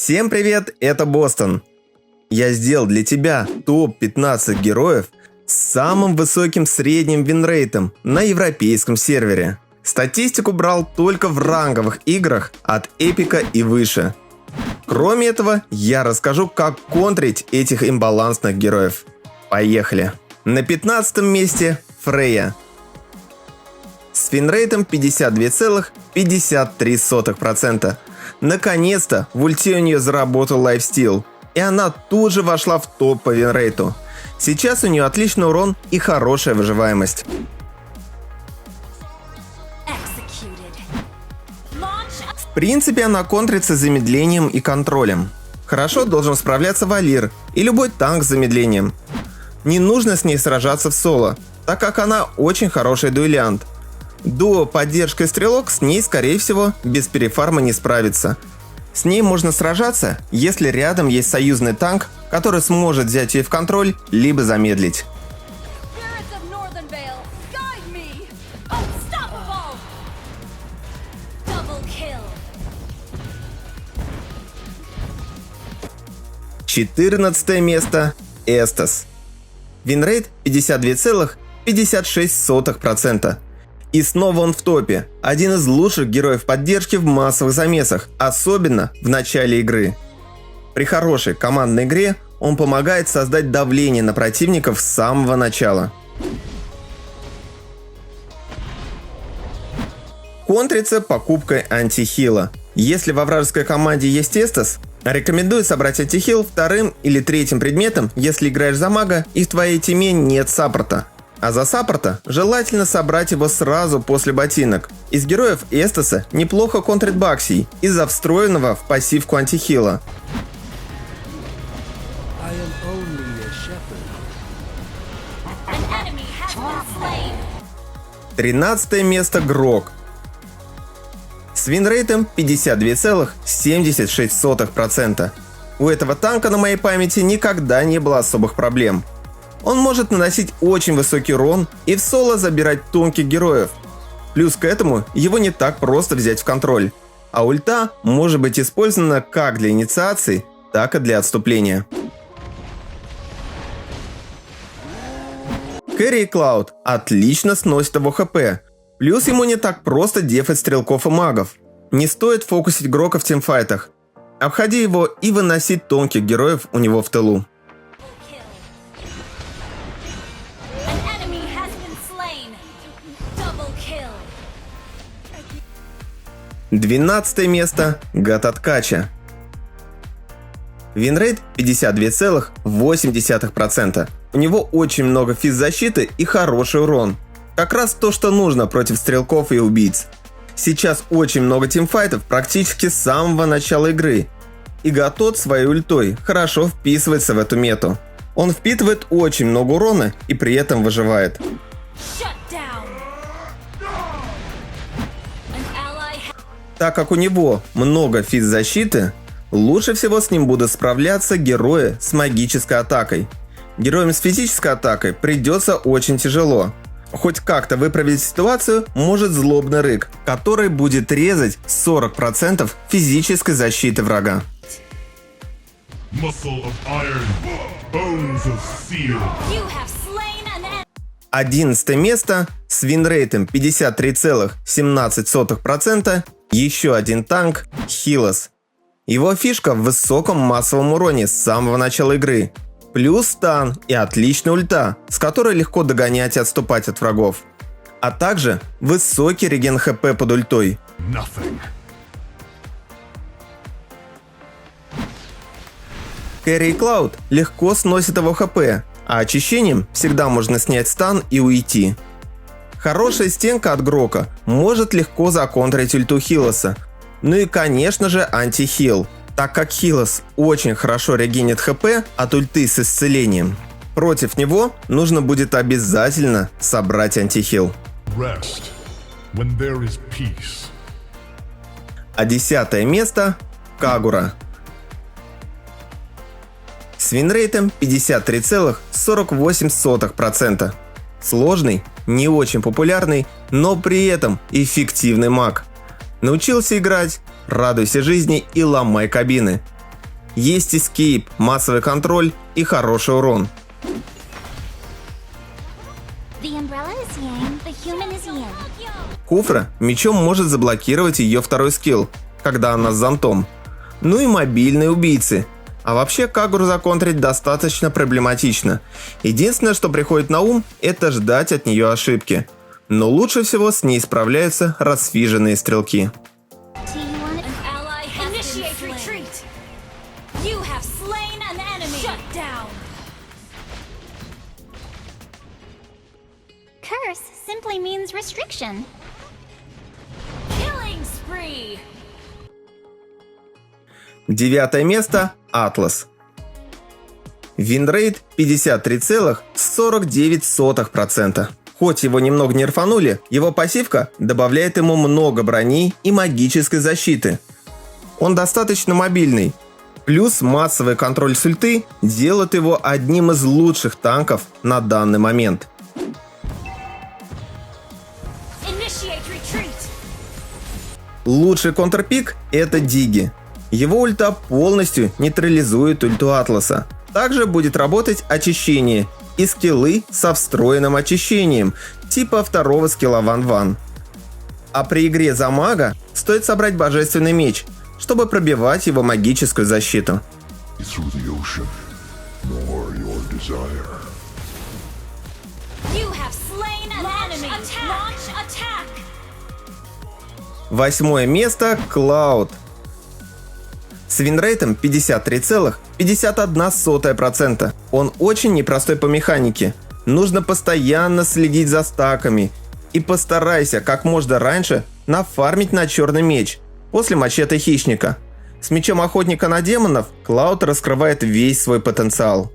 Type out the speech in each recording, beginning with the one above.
Всем привет, это Бостон. Я сделал для тебя топ-15 героев с самым высоким средним винрейтом на европейском сервере. Статистику брал только в ранговых играх от эпика и выше. Кроме этого, я расскажу, как контрить этих имбалансных героев. Поехали. На 15-м месте Фрейя. С винрейтом 52,53%. Наконец-то в ульте у нее заработал лайфстил, и она тут же вошла в топ по винрейту. Сейчас у нее отличный урон и хорошая выживаемость. В принципе, она контрится замедлением и контролем. Хорошо должен справляться Валир и любой танк с замедлением. Не нужно с ней сражаться в соло, так как она очень хороший дуэлянт. Дуо поддержка и стрелок с ней, скорее всего, без перефарма не справится. С ней можно сражаться, если рядом есть союзный танк, который сможет взять ее в контроль, либо замедлить. Четырнадцатое место – Эстас. Винрейт 52,56%. И снова он в топе. Один из лучших героев поддержки в массовых замесах, особенно в начале игры. При хорошей командной игре он помогает создать давление на противников с самого начала. Контрится покупкой антихила. Если во вражеской команде есть Эстас, рекомендую собрать антихил вторым или третьим предметом, если играешь за мага и в твоей тиме нет саппорта. А за саппорта желательно собрать его сразу после ботинок. Из героев Эстаса неплохо контрит Баксий из-за встроенного в пассивку антихила. 13 место Грок. С винрейтом 52,76%. У этого танка на моей памяти никогда не было особых проблем. Он может наносить очень высокий урон и в соло забирать тонких героев. Плюс к этому его не так просто взять в контроль. А ульта может быть использована как для инициации, так и для отступления. Кэрри Клауд отлично сносит его хп. Плюс ему не так просто дефать стрелков и магов. Не стоит фокусить Грока в тимфайтах. Обходи его и выноси тонких героев у него в тылу. 12 место Гататкача. Винрейт 52,8%. У него очень много физзащиты и хороший урон. Как раз то, что нужно против стрелков и убийц. Сейчас очень много тимфайтов практически с самого начала игры. И Гатот своей ультой хорошо вписывается в эту мету. Он впитывает очень много урона и при этом выживает. Так как у него много физзащиты, лучше всего с ним будут справляться герои с магической атакой. Героям с физической атакой придется очень тяжело. Хоть как-то выправить ситуацию может злобный рык, который будет резать 40% физической защиты врага. 11 место с винрейтом 53,17%. Еще один танк – Хилос. Его фишка в высоком массовом уроне с самого начала игры. Плюс стан и отличная ульта, с которой легко догонять и отступать от врагов. А также высокий реген хп под ультой. Кэрри Клауд легко сносит его хп, а очищением всегда можно снять стан и уйти. Хорошая стенка от Грока может легко законтрить ульту Хилоса. Ну и конечно же антихил, так как Хилос очень хорошо регенит хп от ульты с исцелением. Против него нужно будет обязательно собрать антихил. А 10 место Кагура. С винрейтом 53,48%. Сложный, не очень популярный, но при этом эффективный маг. Научился играть, радуйся жизни и ломай кабины. Есть эскейп, массовый контроль и хороший урон. Хуфра мечом может заблокировать ее второй скилл, когда она с зонтом. Ну и мобильные убийцы. А вообще Кагуру законтрить достаточно проблематично. Единственное, что приходит на ум, это ждать от нее ошибки. Но лучше всего с ней справляются расфиженные стрелки. Curse simply means restriction. Killing spree. 9 место – Атлас. Винрейт 53,49%. Хоть его немного нерфанули, его пассивка добавляет ему много брони и магической защиты. Он достаточно мобильный. Плюс массовый контроль с ульты делает его одним из лучших танков на данный момент. Лучший контрпик – это Диги. Его ульта полностью нейтрализует ульту Атласа. Также будет работать очищение и скиллы со встроенным очищением, типа второго скилла Ван-Ван. А при игре за мага стоит собрать божественный меч, чтобы пробивать его магическую защиту. 8 место – Клауд. С винрейтом 53,51%. Он очень непростой по механике. Нужно постоянно следить за стаками. И постарайся как можно раньше нафармить на черный меч после мачете хищника. С мечом охотника на демонов Клауд раскрывает весь свой потенциал.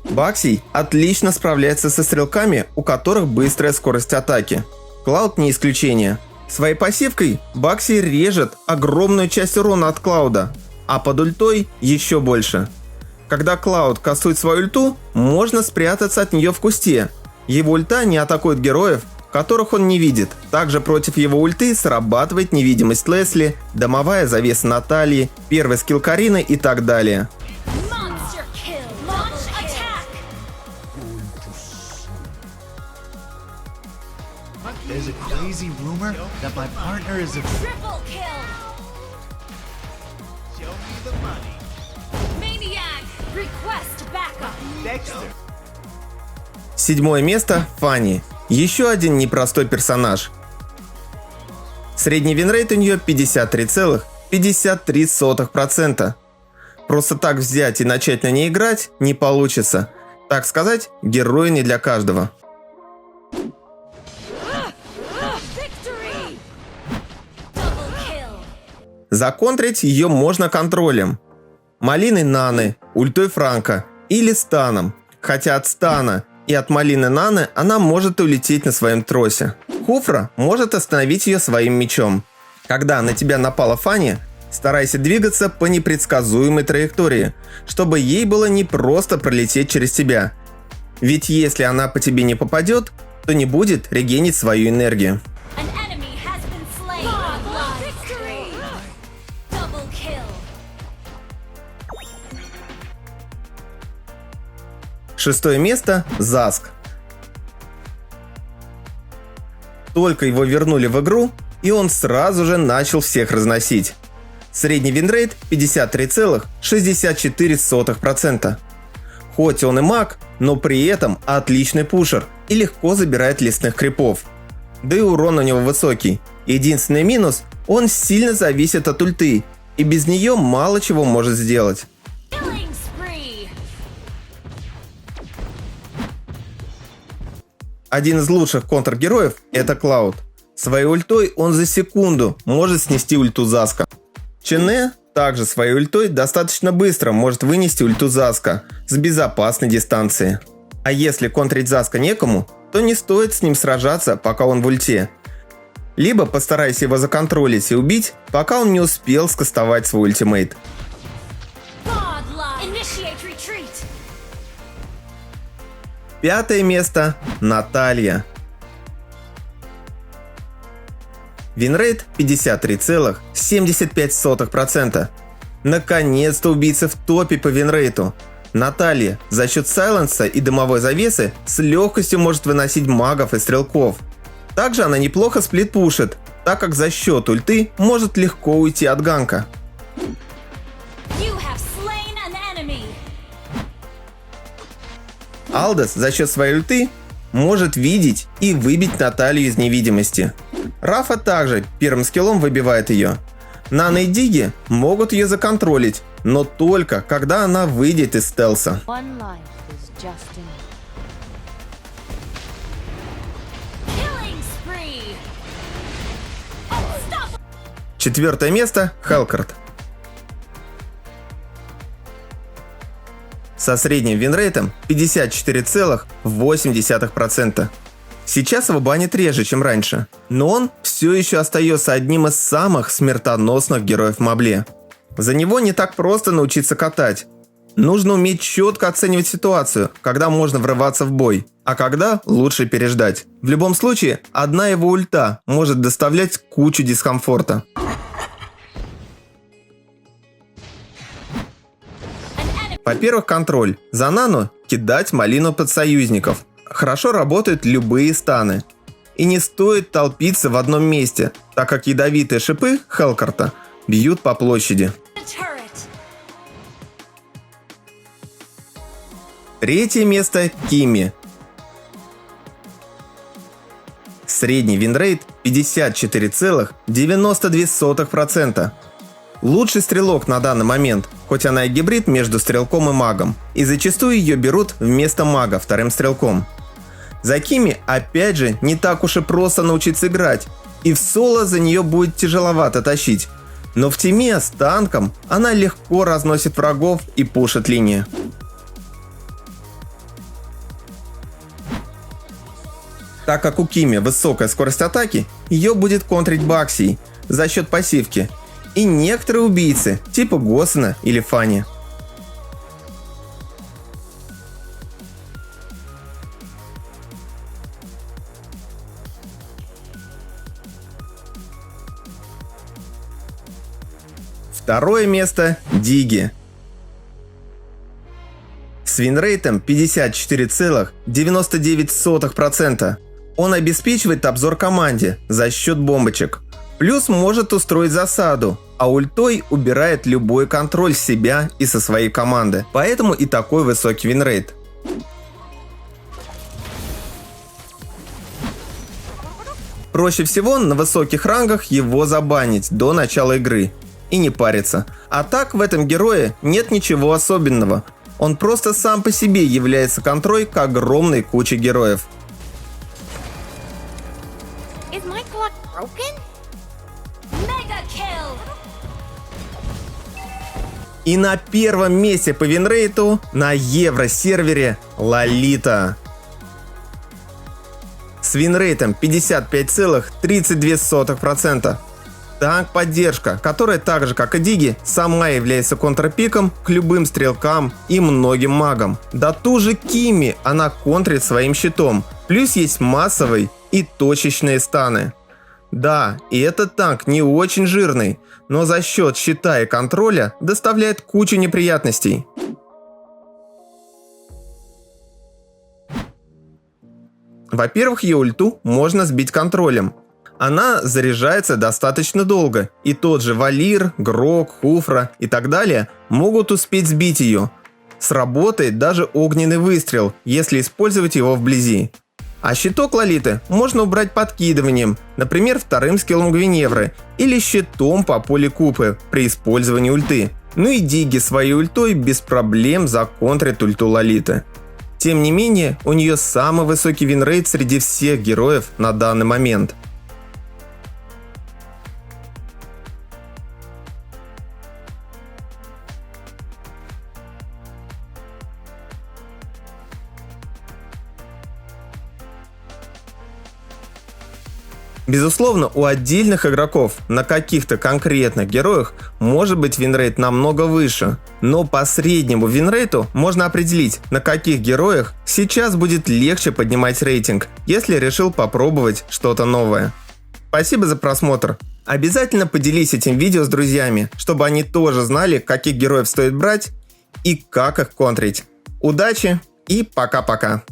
Баксий отлично справляется со стрелками, у которых быстрая скорость атаки. Клауд не исключение. Своей пассивкой Баксий режет огромную часть урона от Клауда, а под ультой еще больше. Когда Клауд кастует свою ульту, можно спрятаться от нее в кусте. Его ульта не атакует героев, которых он не видит. Также против его ульты срабатывает невидимость Лесли, домовая завеса Натальи, первый скилл Карины и так далее. There's a crazy rumor that my partner is a Triple kill. Show me the money. Maniac. Request backup. Dexter. 7 место – Фанни. Еще один непростой персонаж. Средний винрейт у нее 53,53%. Просто так взять и начать на ней играть не получится. Так сказать, герой не для каждого. Законтрить ее можно контролем. Малиной Наны, ультой Франка или станом. Хотя от стана и от малины Наны она может улететь на своем тросе. Хуфра может остановить ее своим мечом. Когда на тебя напала Фанни, старайся двигаться по непредсказуемой траектории, чтобы ей было не просто пролететь через тебя. Ведь если она по тебе не попадет, то не будет регенить свою энергию. 6 место – Заск. Только его вернули в игру, и он сразу же начал всех разносить. Средний винрейт 53,64%. Хоть он и маг, но при этом отличный пушер и легко забирает лесных крипов. Да и урон у него высокий. Единственный минус – он сильно зависит от ульты, и без нее мало чего может сделать. Один из лучших контргероев – это Клауд. Своей ультой он за секунду может снести ульту Заска. Чене также своей ультой достаточно быстро может вынести ульту Заска с безопасной дистанции. А если контрить Заска некому, то не стоит с ним сражаться, пока он в ульте. Либо постарайся его законтролить и убить, пока он не успел скастовать свой ультимейт. 5 место – Наталья. Винрейт 53,75%. Наконец-то убийца в топе по винрейту. Наталья за счет сайленса и дымовой завесы с легкостью может выносить магов и стрелков. Также она неплохо сплитпушит, так как за счет ульты может легко уйти от ганка. You have slain an enemy. Алдас за счет своей ульты может видеть и выбить Наталью из невидимости. Рафа также первым скиллом выбивает ее. Нана и Диги могут ее законтролить, но только когда она выйдет из стелса. One life is just enough. Killing spree. Unstoppable. Четвертое место – Хелкарт. Со средним винрейтом 54,8%. Сейчас его банят реже, чем раньше, но он все еще остается одним из самых смертоносных героев в мобле. За него не так просто научиться катать. Нужно уметь четко оценивать ситуацию, когда можно врываться в бой, а когда лучше переждать. В любом случае, одна его ульта может доставлять кучу дискомфорта. Во-первых, контроль. За Нану кидать малину под союзников. Хорошо работают любые станы. И не стоит толпиться в одном месте, так как ядовитые шипы Хелкарта бьют по площади. The turret. Третье место – Кимми. Средний винрейт 54,92%. Лучший стрелок на данный момент, хоть она и гибрид между стрелком и магом, и зачастую ее берут вместо мага вторым стрелком. За Кимми опять же не так уж и просто научиться играть, и в соло за нее будет тяжеловато тащить, но в тиме с танком она легко разносит врагов и пушит линии. Так как у Кимми высокая скорость атаки, ее будет контрить Баксией за счет пассивки и некоторые убийцы типа Госсена или Фанни. Второе место – Диги. С винрейтом 54,99%. Он обеспечивает обзор команде за счет бомбочек. Плюс может устроить засаду, а ультой убирает любой контроль с себя и со своей команды. Поэтому и такой высокий винрейт. Проще всего на высоких рангах его забанить до начала игры и не париться. А так в этом герое нет ничего особенного. Он просто сам по себе является контрой к огромной куче героев. Is my clock broken? Mega kill. И на первом месте по винрейту на евро-сервере Лолита. С винрейтом 55,32%. Танк-поддержка, которая так же как и Диги, сама является контрпиком к любым стрелкам и многим магам. Да ту же Кимми она контрит своим щитом, плюс есть массовый и точечные станы. Да, и этот танк не очень жирный, но за счет щита и контроля доставляет кучу неприятностей. Во-первых, ее ульту можно сбить контролем. Она заряжается достаточно долго, и тот же Валир, Грок, Хуфра и так далее могут успеть сбить ее. Сработает даже огненный выстрел, если использовать его вблизи. А щиток Лолиты можно убрать подкидыванием, например, вторым скиллом Гвиневры или щитом по поле Купы при использовании ульты. Ну и Диги своей ультой без проблем законтрит ульту Лолиты. Тем не менее, у нее самый высокий винрейт среди всех героев на данный момент. Безусловно, у отдельных игроков на каких-то конкретных героях может быть винрейт намного выше, но по среднему винрейту можно определить, на каких героях сейчас будет легче поднимать рейтинг, если решил попробовать что-то новое. Спасибо за просмотр. Обязательно поделись этим видео с друзьями, чтобы они тоже знали, каких героев стоит брать и как их контрить. Удачи и пока-пока.